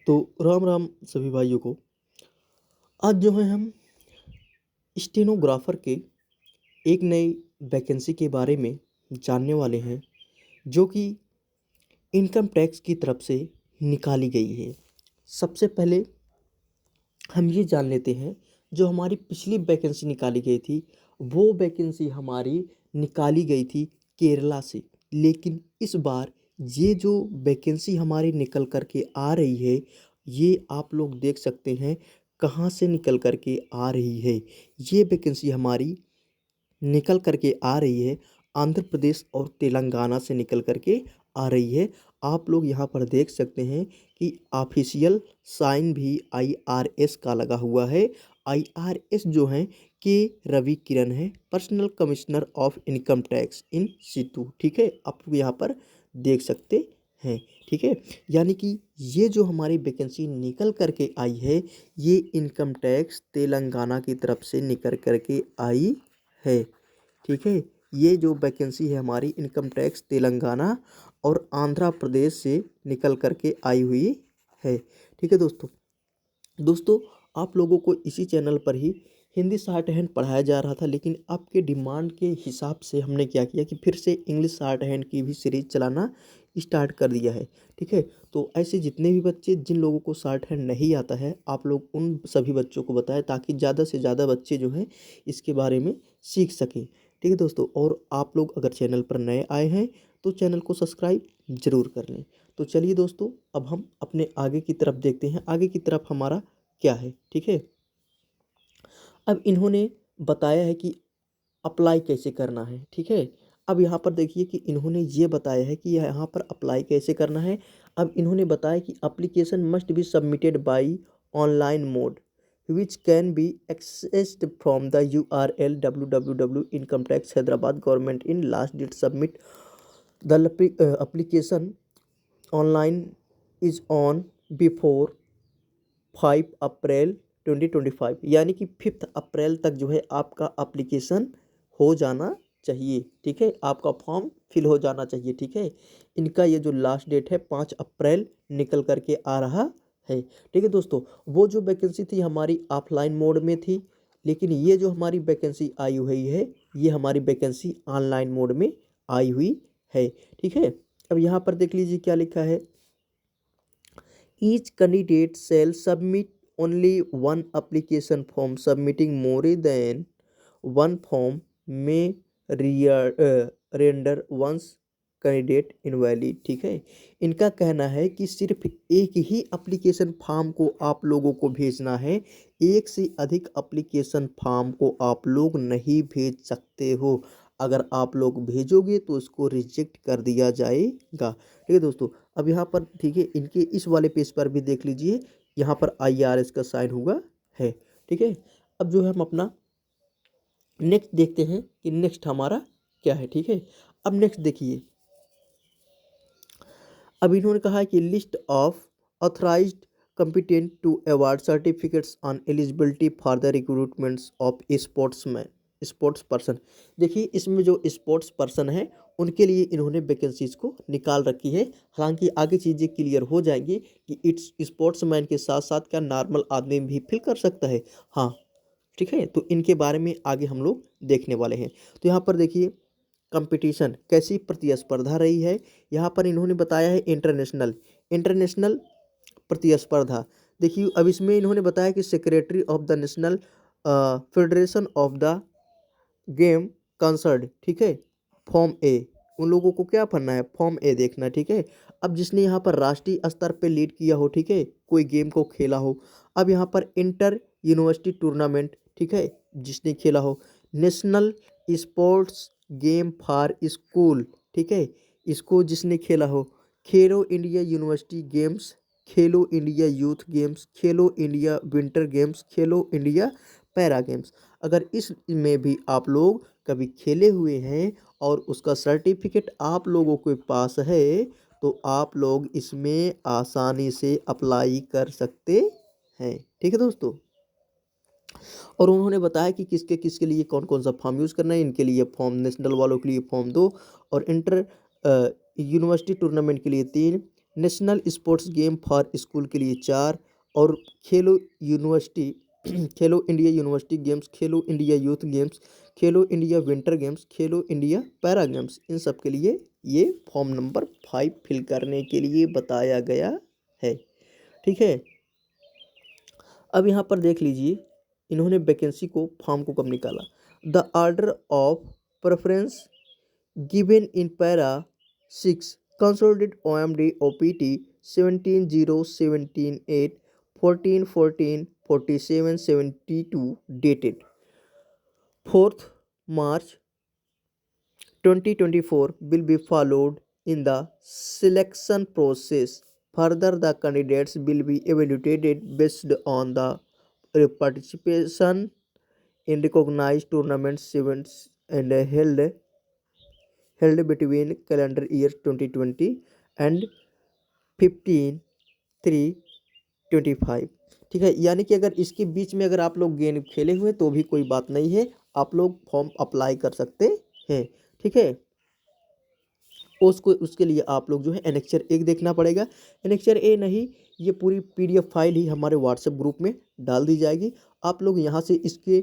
तो राम राम सभी भाइयों को। आज जो है हम स्टेनोग्राफर के एक नई वैकेंसी के बारे में जानने वाले हैं, जो कि इनकम टैक्स की तरफ से निकाली गई है। सबसे पहले हम ये जान लेते हैं, जो हमारी पिछली वैकेंसी निकाली गई थी वो वैकेंसी हमारी निकाली गई थी केरला से। लेकिन इस बार ये जो वैकेंसी हमारी निकल कर के आ रही है, ये आप लोग देख सकते हैं कहाँ से निकल कर के आ रही है। ये वैकेंसी हमारी निकल कर के आ रही है आंध्र प्रदेश और तेलंगाना से निकल कर के आ रही है। आप लोग यहाँ पर देख सकते हैं कि ऑफिशियल साइन भी आईआरएस का लगा हुआ है। आईआरएस जो है के रवि किरण है, personal commissioner of income tax in situ. ठीक है, आप लोग यहाँ पर देख सकते हैं। ठीक है, यानी कि ये जो हमारी वैकेंसी निकल करके आई है, ये इनकम टैक्स तेलंगाना की तरफ से निकल करके आई है। ठीक है, ये जो वैकेंसी है हमारी इनकम टैक्स तेलंगाना और आंध्र प्रदेश से निकल करके आई हुई है। ठीक है दोस्तों, आप लोगों को इसी चैनल पर ही हिंदी शॉर्ट हैंड पढ़ाया जा रहा था, लेकिन आपके डिमांड के हिसाब से हमने क्या किया कि फिर से इंग्लिश शॉर्ट हैंड की भी सीरीज चलाना स्टार्ट कर दिया है। ठीक है, तो ऐसे जितने भी बच्चे जिन लोगों को शॉर्ट हैंड नहीं आता है, आप लोग उन सभी बच्चों को बताएं ताकि ज़्यादा से ज़्यादा बच्चे जो हैं इसके बारे में सीख सकें। ठीक है दोस्तों, और आप लोग अगर चैनल पर नए आए हैं तो चैनल को सब्सक्राइब ज़रूर कर लें। तो चलिए दोस्तों, अब हम अपने आगे की तरफ देखते हैं, आगे की तरफ हमारा क्या है। ठीक है, अब इन्होंने बताया है कि अप्लाई कैसे करना है। ठीक है, अब यहाँ पर देखिए कि इन्होंने ये बताया है कि यहाँ पर अप्लाई कैसे करना है। अब इन्होंने बताया कि application must be submitted by online mode which can be accessed from the URL www.incometax Hyderabad government in last date submit the application online is on before 5 अप्रैल 2025। यानी कि 5 अप्रैल तक जो है आपका एप्लीकेशन हो जाना चाहिए। ठीक है, आपका फॉर्म फिल हो जाना चाहिए। ठीक है, इनका ये जो लास्ट डेट है 5 अप्रैल निकल करके आ रहा है। ठीक है दोस्तों, वो जो वैकेंसी थी हमारी ऑफलाइन मोड में थी, लेकिन ये जो हमारी वैकेंसी आई हुई है ये हमारी वैकेंसी ऑनलाइन मोड में आई हुई है। ठीक है, अब यहाँ पर देख लीजिए क्या लिखा है। Each candidate shall submit only one application form. Submitting more than one form may render one's candidate invalid. ठीक है, इनका कहना है कि सिर्फ एक ही एप्लीकेशन फॉर्म को आप लोगों को भेजना है, एक से अधिक एप्लीकेशन फॉर्म को आप लोग नहीं भेज सकते हो। अगर आप लोग भेजोगे तो उसको रिजेक्ट कर दिया जाएगा। ठीक है दोस्तों, अब यहाँ पर ठीक है इनके इस वाले पेज पर भी देख लीजिए, यहाँ पर आईआरएस का साइन हुआ है। ठीक है, अब जो है हम अपना नेक्स्ट देखते हैं कि नेक्स्ट हमारा क्या है। ठीक है, अब नेक्स्ट देखिए, अब इन्होंने कहा है कि list of authorized competent to award certificates on eligibility for the recruitments of sportsman sports person. देखिए इसमें जो स्पोर्ट्स पर्सन है उनके लिए इन्होंने वैकेंसीज को निकाल रखी है। हालांकि आगे चीज़ें क्लियर हो जाएंगी कि इट्स स्पोर्ट्समैन के साथ साथ क्या नॉर्मल आदमी भी फिल कर सकता है। हाँ, ठीक है, तो इनके बारे में आगे हम लोग देखने वाले हैं। तो यहाँ पर देखिए कंपटीशन कैसी प्रतिस्पर्धा रही है। यहाँ पर इन्होंने बताया है इंटरनेशनल इंटरनेशनल प्रतिस्पर्धा। देखिए अब इसमें इन्होंने बताया कि secretary of the national federation of the game concerned. ठीक है, फॉर्म ए, उन लोगों को क्या पढ़ना है, फॉर्म ए देखना। ठीक है, अब जिसने यहाँ पर राष्ट्रीय स्तर पे लीड किया हो, ठीक है, कोई गेम को खेला हो। अब यहाँ पर इंटर यूनिवर्सिटी टूर्नामेंट, ठीक है, जिसने खेला हो। National sports game for school, ठीक है, इसको जिसने खेला हो। खेलो इंडिया यूनिवर्सिटी गेम्स, खेलो इंडिया यूथ गेम्स, खेलो इंडिया विंटर गेम्स, खेलो इंडिया पैरा गेम्स। अगर इसमें भी आप लोग कभी खेले हुए हैं और उसका सर्टिफिकेट आप लोगों के पास है तो आप लोग इसमें आसानी से अप्लाई कर सकते हैं। ठीक है दोस्तों, और उन्होंने बताया कि किसके किसके लिए कौन कौन सा फॉर्म यूज़ करना है। इनके लिए फॉर्म, नेशनल वालों के लिए फॉर्म 2 और इंटर यूनिवर्सिटी टूर्नामेंट के लिए 3, national sports game for school के लिए 4 और खेलो यूनिवर्सिटी खेलो इंडिया यूनिवर्सिटी गेम्स, खेलो इंडिया यूथ गेम्स, खेलो इंडिया विंटर गेम्स, खेलो इंडिया पैरा गेम्स, इन सब के लिए ये फॉर्म नंबर 5 फिल करने के लिए बताया गया है। ठीक है, अब यहाँ पर देख लीजिए इन्होंने वैकेंसी को फॉर्म को कब निकाला। The order of preference given in para 6 consolidated OMD OPT 17/0 17/8 14/14 47/72 dated 4th March 2024 will be followed in the selection process. Further, the candidates will be evaluated based on the participation in recognized tournaments events and held between calendar years 2020 and 15/3/25। ठीक है, यानी कि अगर इसके बीच में अगर आप लोग गेम खेले हुए तो भी कोई बात नहीं है, आप लोग फॉर्म अप्लाई कर सकते हैं। ठीक है, उसको उसके लिए आप लोग जो है एनेक्चर 1 देखना पड़ेगा। एनेक्चर ए नहीं, ये पूरी PDF फाइल ही हमारे व्हाट्सएप ग्रुप में डाल दी जाएगी, आप लोग यहाँ से इसके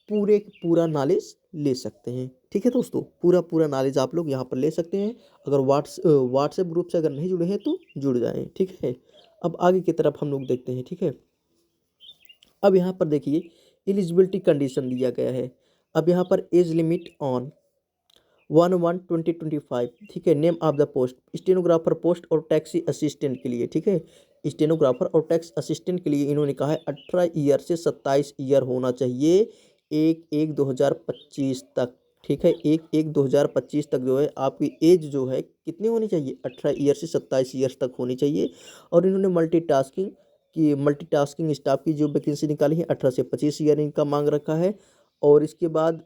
पूरा नॉलेज ले सकते हैं। ठीक है दोस्तों, पूरा नॉलेज आप लोग यहाँ पर ले सकते हैं। अगर व्हाट्सएप ग्रुप से अगर नहीं जुड़े हैं तो जुड़ जाएं। ठीक है, अब आगे की तरफ हम लोग देखते हैं। ठीक है, अब यहाँ पर देखिए एलिजिबिलिटी कंडीशन दिया गया है। अब यहाँ पर एज लिमिट ऑन 1/1/2025। ठीक है, name of the post stenographer post और टैक्सी असिस्टेंट के लिए। ठीक है, स्टेनोग्राफर और टैक्स असिस्टेंट के लिए इन्होंने कहा है 18 ईयर से 27 ईयर होना चाहिए 1/1/2025 तक। ठीक है, 1/1/2025 तक जो है आपकी एज जो है कितनी होनी चाहिए, 18 ईयर से 27 ईयर्स तक होनी चाहिए। और इन्होंने मल्टीटास्किंग स्टाफ की जो वैकेंसी निकाली है 18 से 25 ईयर इनका मांग रखा है। और इसके बाद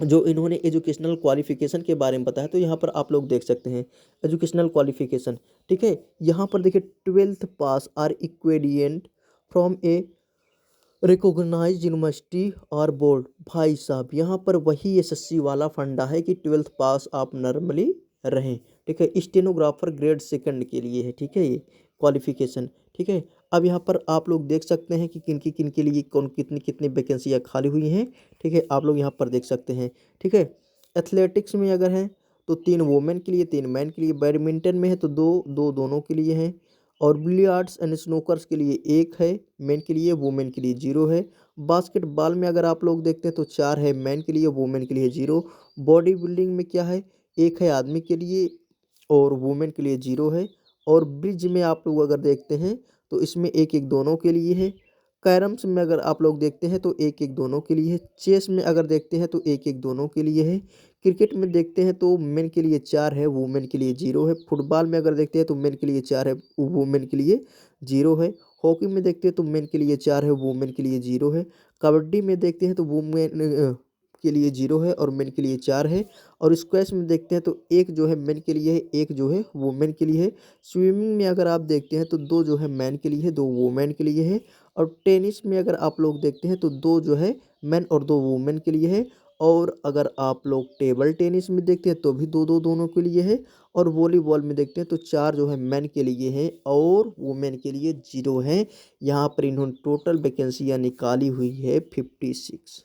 जो इन्होंने एजुकेशनल क्वालिफिकेशन के बारे में बताया तो यहाँ पर आप लोग देख सकते हैं एजुकेशनल क्वालिफिकेशन। ठीक है, यहाँ पर देखिए 12th pass or equivalent from a recognised university और बोर्ड। भाई साहब यहाँ पर वही SSC वाला फंडा है कि 12th पास आप नॉर्मली रहें। ठीक है, स्टेनोग्राफर ग्रेड 2 के लिए है। ठीक है, ये क्वालिफिकेशन। ठीक है, अब यहाँ पर आप लोग देख सकते हैं कि किन के लिए कौन कितनी कितनी वैकेंसियाँ खाली हुई हैं। ठीक है, आप लोग यहाँ पर देख सकते हैं। ठीक है, एथलेटिक्स में अगर हैं तो 3 वोमेन के लिए 3 मैन के लिए, बैडमिंटन में है तो 2 दोनों के लिए हैं, और बिलियर्ड्स एंड स्नूकर्स के लिए 1 है मेन के लिए, वुमेन के लिए 0 है। बास्केटबॉल में अगर आप लोग देखते हैं तो 4 है मैन के लिए, वुमेन के लिए 0। बॉडी बिल्डिंग में क्या है, 1 है आदमी के लिए और वुमेन के लिए 0 है। और ब्रिज में आप लोग अगर देखते हैं तो इसमें 1-1 दोनों के लिए है। कैरम्स में अगर आप लोग देखते हैं तो 1-1 दोनों के लिए है। चेस में अगर देखते हैं तो 1-1 दोनों के लिए है। क्रिकेट में देखते हैं तो मेन के लिए 4 है, वुमेन के लिए 0 है। फुटबॉल में अगर देखते हैं तो मेन के लिए 4 है, वुमेन के लिए 0 है। हॉकी में देखते हैं तो मेन के लिए 4 है, वुमेन के लिए 0 है। कबड्डी में देखते हैं तो वुमेन के लिए 0 है और मेन के लिए 4 है। और स्क्वैश में देखते हैं तो 1 जो है मेन के लिए है, 1 जो है वुमेन के लिए है। स्विमिंग में अगर आप देखते हैं तो 2 जो है मैन के लिए है, 2 वुमेन के लिए है। और टेनिस में अगर आप लोग देखते हैं तो 2 जो है मैन और 2 वुमेन के लिए है। और अगर आप लोग टेबल टेनिस में देखते हैं तो भी 2-2 दोनों के लिए है। और वॉलीबॉल में देखते हैं तो 4 जो है मैन के लिए है और वुमेन के लिए 0 है। यहाँ पर इन्होंने टोटल वैकेंसियाँ निकाली हुई है 56।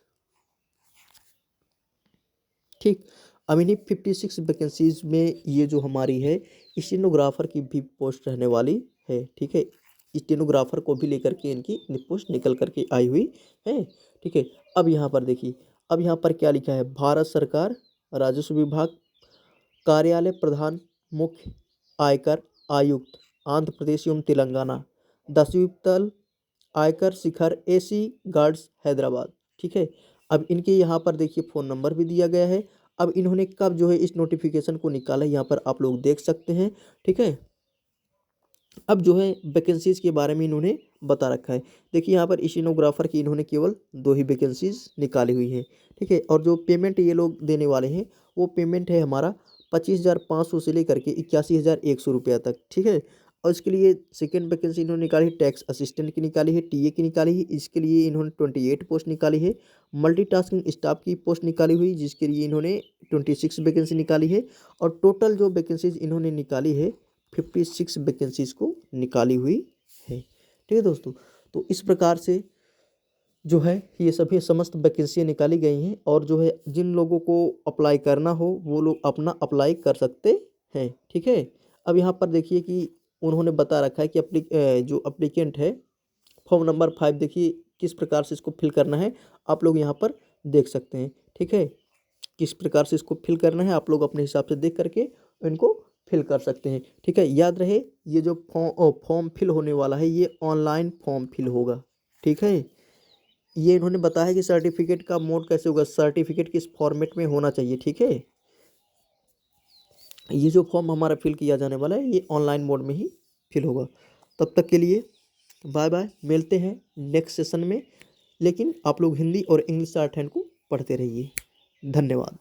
ठीक, अब इन्हीं 56 वैकेंसीज में ये जो हमारी है स्टेनोग्राफर की भी पोस्ट रहने वाली है। ठीक है, स्टेनोग्राफर को भी लेकर के इनकी पोस्ट निकल करके आई हुई है। ठीक है, अब यहाँ पर देखिए, अब यहाँ पर क्या लिखा है, भारत सरकार राजस्व विभाग कार्यालय प्रधान मुख्य आयकर आयुक्त आंध्र प्रदेश एवं तेलंगाना 10वीं तल आयकर शिखर AC गार्ड्स हैदराबाद। ठीक है, अब इनके यहाँ पर देखिए फ़ोन नंबर भी दिया गया है। अब इन्होंने कब जो है इस नोटिफिकेशन को निकाला है यहाँ पर आप लोग देख सकते हैं। ठीक है, अब जो है वैकेंसीज के बारे में इन्होंने बता रखा है। देखिए यहाँ पर स्टेनोग्राफर की इन्होंने केवल 2 ही वैकेंसीज निकाली हुई हैं। ठीक है, और जो पेमेंट ये लोग देने वाले हैं वो पेमेंट है हमारा 25,500 से लेकर के 81,100 रुपया तक। ठीक है, और इसके लिए सेकेंड वैकेंसी इन्होंने निकाली है टैक्स असिस्टेंट की निकाली है, TA की निकाली है। इसके लिए इन्होंने 28 पोस्ट निकाली है। मल्टीटास्किंग स्टाफ की पोस्ट निकाली हुई जिसके लिए इन्होंने 26 वैकेंसी निकाली है। और टोटल जो वैकेंसीज इन्होंने निकाली है 56 वैकेंसीज़ को निकाली हुई है। ठीक है दोस्तों, तो इस प्रकार से जो है ये सभी समस्त वैकेंसियाँ निकाली गई हैं और जो है जिन लोगों को अप्लाई करना हो वो लोग अपना अप्लाई कर सकते हैं। ठीक है, अब यहाँ पर देखिए कि उन्होंने बता रखा है कि जो एप्लीकेंट है फॉर्म नंबर 5 देखिए किस प्रकार से इसको फिल करना है, आप लोग यहाँ पर देख सकते हैं। ठीक है, किस प्रकार से इसको फिल करना है आप लोग अपने हिसाब से देख करके इनको फिल कर सकते हैं। ठीक है, याद रहे ये जो फॉर्म फिल होने वाला है ये ऑनलाइन फॉर्म फिल होगा। ठीक है, ये इन्होंने बताया है कि सर्टिफिकेट का मोड कैसे होगा, सर्टिफिकेट किस फॉर्मेट में होना चाहिए। ठीक है, ये जो फॉर्म हमारा फिल किया जाने वाला है ये ऑनलाइन मोड में ही फिल होगा। तब तक के लिए बाय बाय, मिलते हैं नेक्स्ट सेशन में। लेकिन आप लोग हिंदी और इंग्लिश शॉर्ट हैंड को पढ़ते रहिए। धन्यवाद।